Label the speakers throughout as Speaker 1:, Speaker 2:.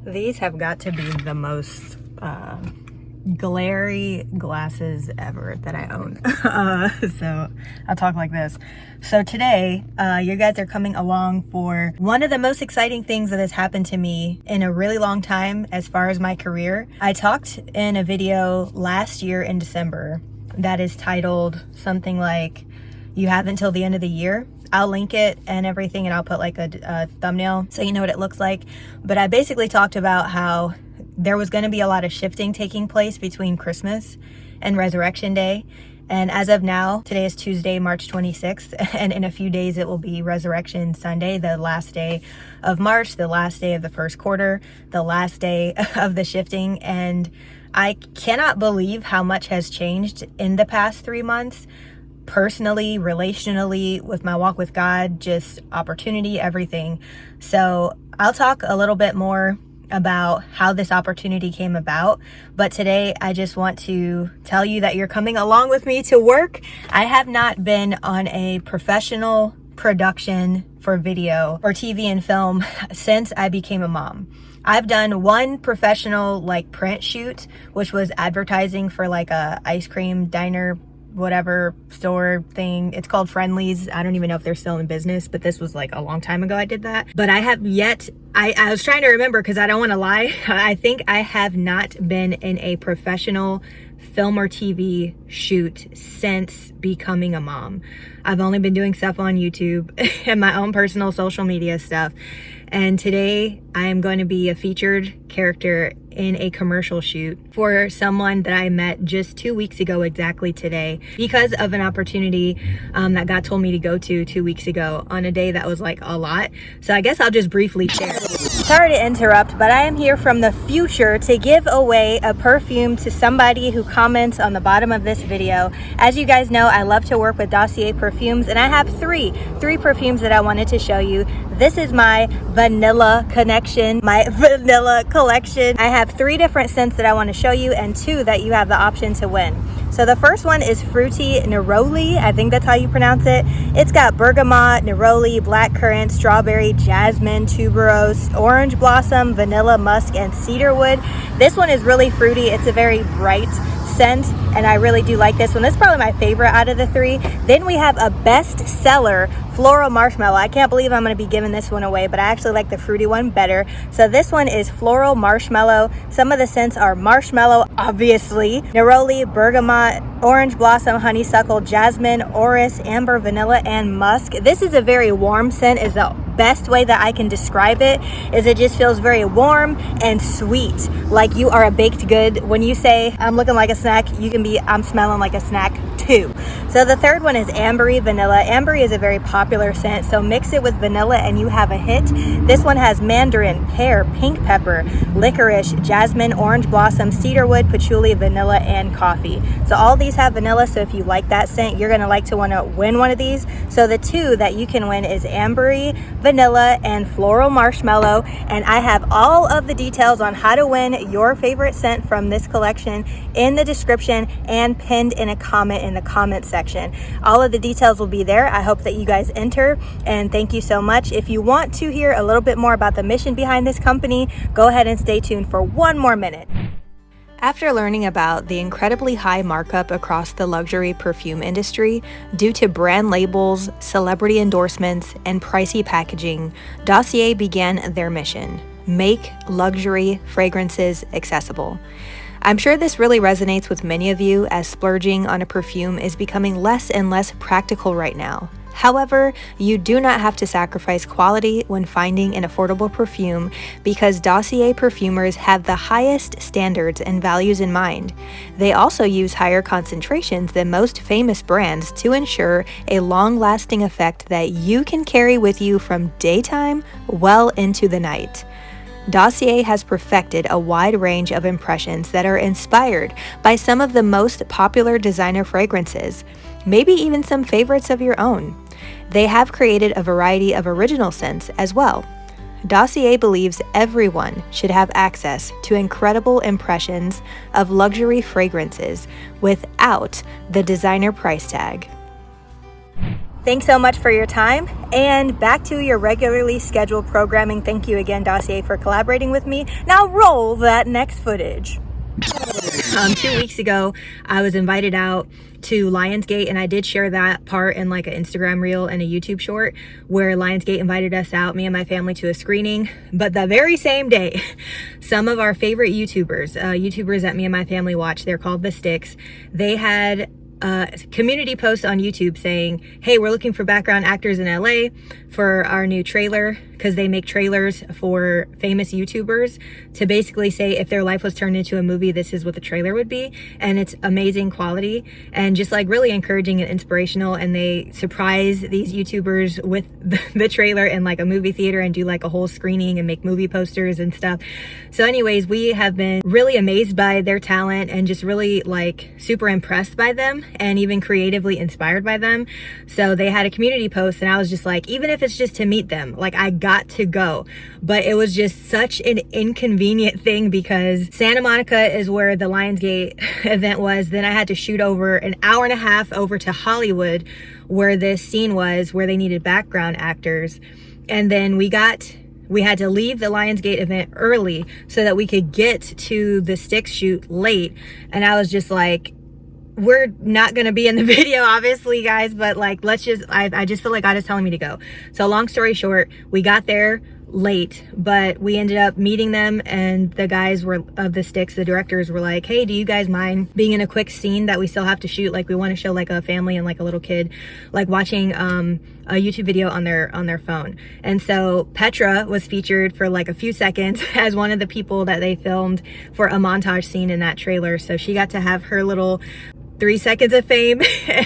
Speaker 1: These have got to be the most glary glasses ever that I own. So I'll talk like this. So today, you guys are coming along for one of the most exciting things that has happened to me in a really long time as far as my career. I talked in a video last year in December that is titled something like, "You have until the end of the year." I'll link it and everything, and I'll put like a thumbnail so you know what it looks like. But I basically talked about how there was going to be a lot of shifting taking place between Christmas and Resurrection Day. And as of now, today is Tuesday, March 26th, and in a few days it will be Resurrection Sunday, the last day of March, the last day of the first quarter, the last day of the shifting. And I cannot believe how much has changed in the past 3 months. Personally, relationally, with my walk with God, just opportunity, everything. So I'll talk a little bit more about how this opportunity came about, but today I just want to tell you that you're coming along with me to work. I have not been on a professional production for video or TV and film since I became a mom. I've done one professional like print shoot, which was advertising for like a ice cream diner whatever store thing. It's called Friendly's. I don't even know if they're still in business, but this was like a long time ago I did that. But I have yet, I was trying to remember because I don't want to lie. I think I have not been in a professional film or TV shoot since becoming a mom. I've only been doing stuff on YouTube and my own personal social media stuff. And today I am going to be a featured character in a commercial shoot for someone that I met just 2 weeks ago exactly today, because of an opportunity that God told me to go to 2 weeks ago on a day that was like a lot. So I guess I'll just briefly share. Sorry to interrupt, but I am here from the future to give away a perfume to somebody who comments on the bottom of this video. As you guys know, I love to work with Dossier perfumes, and I have three perfumes that I wanted to show you. This is my vanilla collection. I have 3 different scents that I want to show you, and 2 that you have the option to win. So the first one is Fruity NEROLI. I think that's how you pronounce it. It's got bergamot, neroli, blackcurrant, strawberry, jasmine, tuberose, orange blossom, vanilla, musk, and cedarwood. This one is really fruity. It's a very bright scent, and I really do like this one. This is probably my favorite out of the 3. Then we have a bestseller, Floral Marshmallow. I can't believe I'm going to be giving this one away, but I actually like the fruity one better. So this one is Floral Marshmallow. Some of the scents are marshmallow, obviously, neroli, bergamot, orange blossom, honeysuckle, jasmine, orris, amber, vanilla, and musk. This is a very warm scent, is the best way that I can describe it. Is it just feels very warm and sweet, like you are a baked good. When you say I'm looking like a snack, you can be I'm smelling like a snack too. So the third one is Ambery Vanilla. Ambery is a very popular scent, so mix it with vanilla and you have a hit. This one has mandarin, pear, pink pepper, licorice, jasmine, orange blossom, cedarwood, patchouli, vanilla, and coffee. So all these have vanilla, so if you like that scent, you're gonna like to want to win one of these. So the 2 that you can win is Ambery Vanilla and Floral Marshmallow, and I have all of the details on how to win your favorite scent from this collection in the description and pinned in a comment in the comment section. All of the details will be there. I hope that you guys enter, and thank you so much. If you want to hear a little bit more about the mission behind this company, go ahead and stay tuned for 1 more minute. After learning about the incredibly high markup across the luxury perfume industry due to brand labels, celebrity endorsements, and pricey packaging, Dossier began their mission: make luxury fragrances accessible. I'm sure this really resonates with many of you, as splurging on a perfume is becoming less and less practical right now. However, you do not have to sacrifice quality when finding an affordable perfume, because Dossier perfumers have the highest standards and values in mind. They also use higher concentrations than most famous brands to ensure a long-lasting effect that you can carry with you from daytime well into the night. Dossier has perfected a wide range of impressions that are inspired by some of the most popular designer fragrances, maybe even some favorites of your own. They have created a variety of original scents as well. Dossier believes everyone should have access to incredible impressions of luxury fragrances without the designer price tag. Thanks so much for your time, and back to your regularly scheduled programming. Thank you again, Dossier, for collaborating with me. Now roll that next footage. 2 weeks ago, I was invited out to Lionsgate, and I did share that part in like an Instagram reel and a YouTube short where Lionsgate invited us out, me and my family, to a screening. But the very same day, some of our favorite YouTubers that me and my family watch, they're called The Sticks, they had community post on YouTube saying, hey, we're looking for background actors in LA for our new trailer, because they make trailers for famous YouTubers to basically say if their life was turned into a movie, this is what the trailer would be. And it's amazing quality and just like really encouraging and inspirational. And they surprise these YouTubers with the trailer in like a movie theater and do like a whole screening and make movie posters and stuff. So anyways, we have been really amazed by their talent and just really like super impressed by them and even creatively inspired by them. So they had a community post, and I was just like, even if it's just to meet them, like I got to go. But it was just such an inconvenient thing because Santa Monica is where the Lionsgate event was. Then I had to shoot over an hour and a half over to Hollywood where this scene was, where they needed background actors. And then we had to leave the Lionsgate event early so that we could get to the Sticks shoot late. And I was just like, we're not gonna be in the video, obviously, guys, but like, let's just, I just feel like God is telling me to go. So long story short, we got there late, but we ended up meeting them, and the guys were of the Sticks, the directors were like, hey, do you guys mind being in a quick scene that we still have to shoot? Like, we want to show like a family and like a little kid like watching a YouTube video on their phone. And so Petra was featured for like a few seconds as one of the people that they filmed for a montage scene in that trailer. So she got to have her little 3 seconds of fame.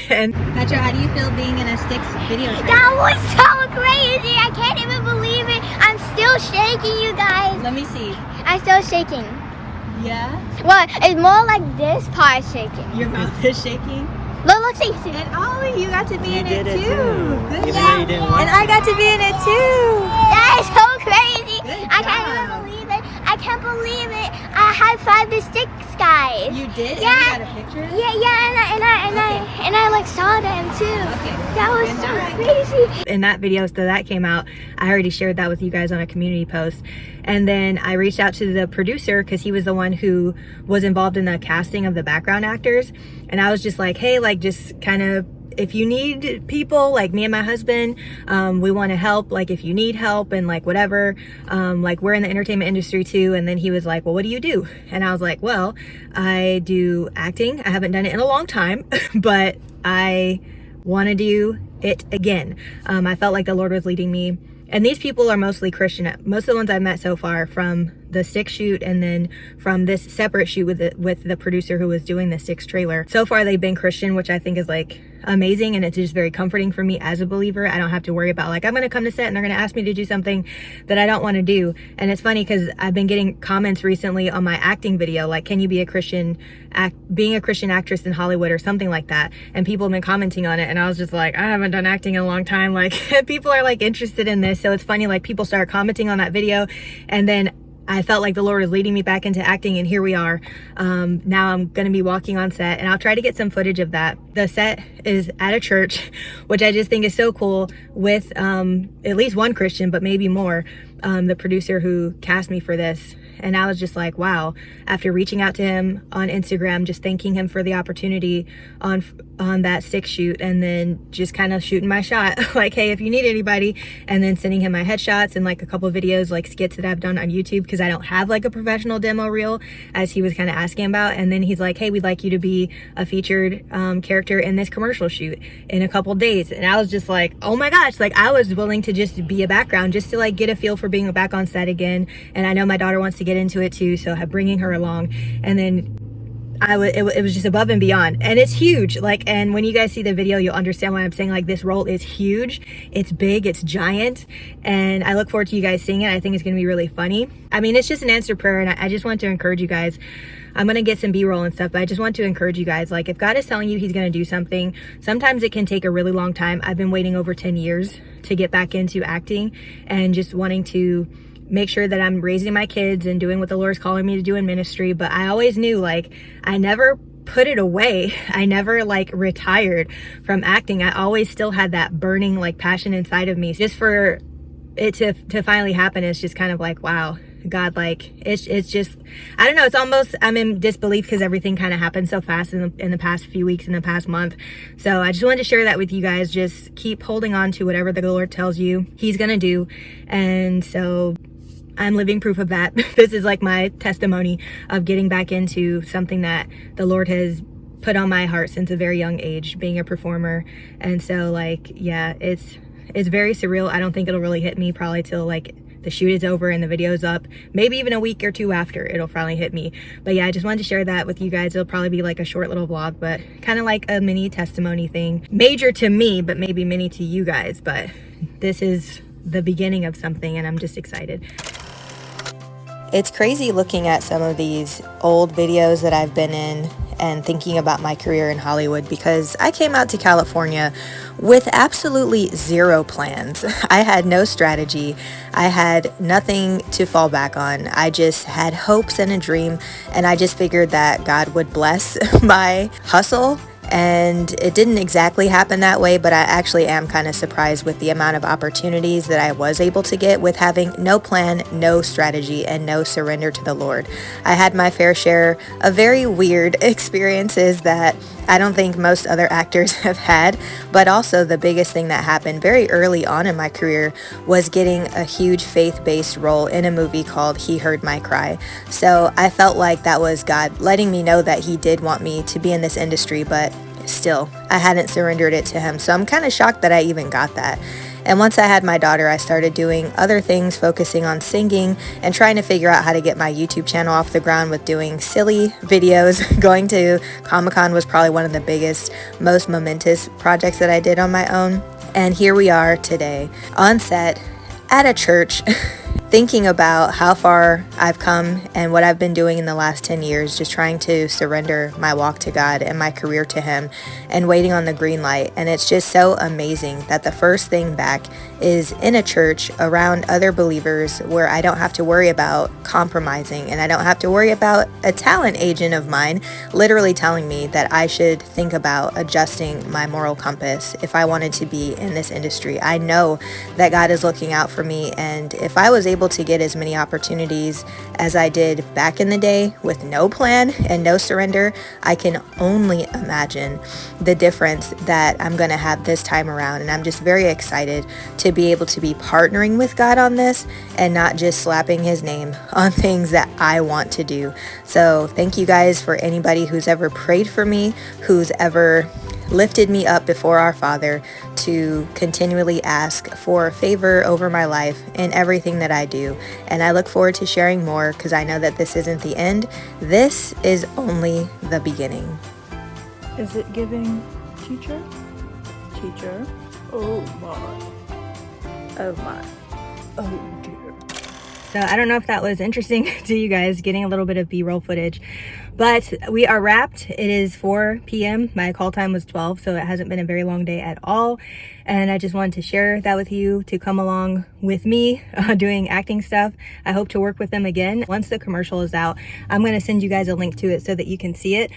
Speaker 1: And Petra, how do you feel being in a Sticks video trailer?
Speaker 2: That was so crazy. I can't even believe it. I'm still shaking, you guys.
Speaker 1: Let me see.
Speaker 2: I'm still shaking.
Speaker 1: Yeah?
Speaker 2: Well, it's more like this part shaking.
Speaker 1: Your mouth is shaking?
Speaker 2: Look, see.
Speaker 1: And Ollie, you got to be in it too. Good
Speaker 3: Even
Speaker 1: job.
Speaker 3: though you didn't want
Speaker 1: And I got to be in it too.
Speaker 2: That is so crazy.
Speaker 1: Good
Speaker 2: I can't
Speaker 1: job.
Speaker 2: even believe it. I can't believe it. I high-fived the Sticks guys.
Speaker 1: You did?
Speaker 2: Yeah.
Speaker 1: And you got a picture?
Speaker 2: Yeah, and I like saw them too.
Speaker 1: Okay.
Speaker 2: That was
Speaker 1: Good
Speaker 2: so
Speaker 1: job.
Speaker 2: crazy.
Speaker 1: In that video, so that came out, I already shared that with you guys on a community post. And then I reached out to the producer because he was the one who was involved in the casting of the background actors. And I was just like, hey, like, just kind of, if you need people, like me and my husband, we want to help, like if you need help and like whatever, like we're in the entertainment industry too. And then he was like, well, what do you do? And I was like, well, I do acting. I haven't done it in a long time, but I want to do it again. I felt like the Lord was leading me. And these people are mostly Christian. Most of the ones I've met so far, from the Sticks shoot and then from this separate shoot with the producer who was doing the Sticks trailer. So far they've been Christian, which I think is like amazing, and it's just very comforting for me as a believer. I don't have to worry about like, I'm gonna come to set and they're gonna ask me to do something that I don't want to do. And it's funny because I've been getting comments recently on my acting video, like, can you be a Christian being a Christian actress in Hollywood or something like that? And people have been commenting on it, and I was just like, I haven't done acting in a long time. Like, people are like interested in this. So it's funny, like people started commenting on that video, and then I felt like the Lord is leading me back into acting, and here we are. Now I'm gonna be walking on set, and I'll try to get some footage of that. The set is at a church, which I just think is so cool, with at least one Christian, but maybe more, the producer who cast me for this. And I was just like, wow, after reaching out to him on Instagram, just thanking him for the opportunity on that Sticks shoot, and then just kind of shooting my shot, like, hey, if you need anybody, and then sending him my headshots and like a couple of videos, like skits that I've done on YouTube, because I don't have like a professional demo reel, as he was kind of asking about. And then he's like, hey, we'd like you to be a featured character in this commercial shoot in a couple days. And I was just like, oh my gosh, like I was willing to just be a background, just to like get a feel for being back on set again. And I know my daughter wants to get into it too, so I'm bringing her along. And then it was just above and beyond, and it's huge. Like, and when you guys see the video, you'll understand why I'm saying like this role is huge. It's big, it's giant, and I look forward to you guys seeing it. I think it's gonna be really funny. I mean, it's just an answered prayer, and I just want to encourage you guys. I'm gonna get some B-roll and stuff, but I just want to encourage you guys, like, if God is telling you he's gonna do something, sometimes it can take a really long time. I've been waiting over 10 years to get back into acting, and just wanting to make sure that I'm raising my kids and doing what the Lord's calling me to do in ministry. But I always knew, like, I never put it away. I never like retired from acting. I always still had that burning like passion inside of me. Just for it to finally happen, it's just kind of like, wow, God, like it's just, I don't know, it's almost, I'm in disbelief because everything kind of happened so fast in the past few weeks, in the past month. So I just wanted to share that with you guys. Just keep holding on to whatever the Lord tells you he's gonna do. And so I'm living proof of that. This is like my testimony of getting back into something that the Lord has put on my heart since a very young age, being a performer. And so like, yeah, it's very surreal. I don't think it'll really hit me probably till like the shoot is over and the video's up, maybe even a week or two after it'll finally hit me. But yeah, I just wanted to share that with you guys. It'll probably be like a short little vlog, but kind of like a mini testimony thing. Major to me, but maybe mini to you guys. But this is the beginning of something and I'm just excited. It's crazy looking at some of these old videos that I've been in and thinking about my career in Hollywood, because I came out to California with absolutely zero plans. I had no strategy. I had nothing to fall back on. I just had hopes and a dream, and I just figured that God would bless my hustle. And it didn't exactly happen that way, but I actually am kind of surprised with the amount of opportunities that I was able to get with having no plan, no strategy, and no surrender to the Lord. I had my fair share of very weird experiences that I don't think most other actors have had, but also the biggest thing that happened very early on in my career was getting a huge faith-based role in a movie called He Heard My Cry. So I felt like that was God letting me know that he did want me to be in this industry, but still, I hadn't surrendered it to him. So I'm kind of shocked that I even got that. And once I had my daughter, I started doing other things, focusing on singing and trying to figure out how to get my YouTube channel off the ground with doing silly videos. Going to Comic-Con was probably one of the biggest, most momentous projects that I did on my own. And here we are today on set at a church thinking about how far I've come and what I've been doing in the last 10 years, just trying to surrender my walk to God and my career to him and waiting on the green light. And it's just so amazing that the first thing back is in a church around other believers where I don't have to worry about compromising, and I don't have to worry about a talent agent of mine literally telling me that I should think about adjusting my moral compass if I wanted to be in this industry. I know that God is looking out for me, and if I was able to get as many opportunities as I did back in the day with no plan and no surrender, I can only imagine the difference that I'm going to have this time around. And I'm just very excited to be able to be partnering with God on this and not just slapping his name on things that I want to do. So thank you guys for anybody who's ever prayed for me, who's ever lifted me up before our Father to continually ask for favor over my life in everything that I do. And I look forward to sharing more, because I know that this isn't the end. This is only the beginning.
Speaker 3: Is it giving teacher? Teacher? Oh my. Oh my. Oh dear.
Speaker 1: So I don't know if that was interesting to you guys, getting a little bit of B-roll footage, but we are wrapped. It is 4 p.m. My call time was 12, so it hasn't been a very long day at all. And I just wanted to share that with you, to come along with me doing acting stuff. I hope to work with them again. Once the commercial is out, I'm going to send you guys a link to it so that you can see it.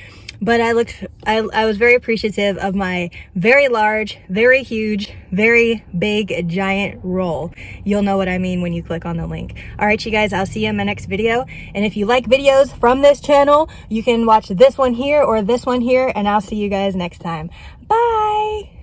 Speaker 1: But I was very appreciative of my very large, very huge, very big, giant role. You'll know what I mean when you click on the link. All right, you guys, I'll see you in my next video. And if you like videos from this channel, you can watch this one here or this one here, and I'll see you guys next time. Bye.